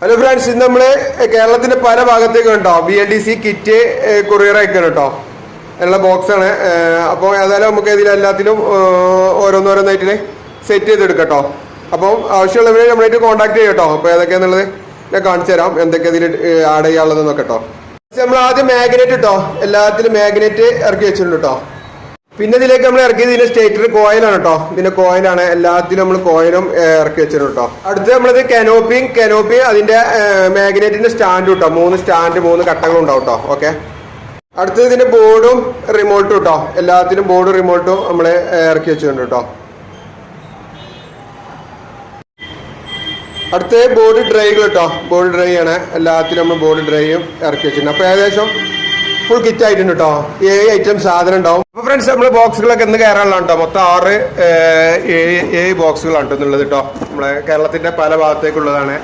Hello friends, ഇന്ന് നമ്മള് കേരളത്തിന്റെ പല ഭാഗത്തേക്കും ഉണ്ടോ BLDC കിറ്റ് കൊറിയർ അയക്കണം കേട്ടോ. ഉള്ള ബോക്സ് ആണ്. അപ്പോൾ ഏതായാലും നമുക്ക് ഇതിലെല്ലാത്തിലും ഓരോന്നോരോന്നായിട്ട് സെറ്റ് ചെയ്തെടുക്കട്ടോ. അപ്പോൾ ആവശ്യമുള്ളവരെ നമ്മളായിട്ട് കോൺടാക്ട് ചെയ്യാം കേട്ടോ. അപ്പോൾ ഏതൊക്കെയാന്നുള്ളത് ഞാൻ കാണിച്ചു തരാം, എന്തൊക്കെ ഇതിൽ ആഡ് ചെയ്യാനുള്ളത് നോക്കട്ടോ. നമ്മൾ ആദ്യം മാഗ്നറ്റ് കേട്ടോ, എല്ലാത്തിലും മാഗ്നറ്റ് ഇറക്കി വെച്ചിട്ടുണ്ട് കേട്ടോ. പിന്നെ ഇതിലേക്ക് നമ്മൾ ഇറക്കിയത് ഇതിന്റെ സ്റ്റേറ്റർ കോയിലാണ് കേട്ടോ. ഇതിന്റെ കോയിലാണ്, എല്ലാത്തിലും നമ്മൾ കോയിനും ഇറക്കി വെച്ചിട്ടുണ്ട് കേട്ടോ. അടുത്ത് നമ്മളത് കനോപ്പി അതിന്റെ മാഗ്നറ്റിന്റെ സ്റ്റാൻഡ് കേട്ടോ. 3 സ്റ്റാൻഡ് 3 കട്ടകളും ഉണ്ടാവും കേട്ടോ. ഓക്കെ, അടുത്തത് ഇതിന്റെ ബോർഡും റിമോട്ടും കേട്ടോ. എല്ലാത്തിനും ബോർഡും റിമോട്ടും നമ്മൾ ഇറക്കി വെച്ചിട്ടുണ്ട് കേട്ടോ. അടുത്ത് ബോർഡ് ഡ്രൈകൾ കേട്ടോ. ബോർഡ് ഡ്രൈ ആണ്, എല്ലാത്തിനും നമ്മൾ ബോർഡ് ഡ്രൈയും ഇറക്കി വെച്ചിട്ടുണ്ട്. അപ്പോൾ ഏകദേശം ഫുൾ കിറ്റ് ആയിട്ടുണ്ട് കേട്ടോ. 7 ഐറ്റം സാധനം ഉണ്ടാവും. അപ്പോൾ ഫ്രണ്ട്സ്, നമ്മൾ ബോക്സുകളൊക്കെ ഇന്ന് കയറാനുള്ള കേട്ടോ. മൊത്തം 6 7 ബോക്സുകളാണ് എന്നുള്ളത് കേട്ടോ. നമ്മളെ കേരളത്തിന്റെ പല ഭാഗത്തേക്കുള്ളതാണ്.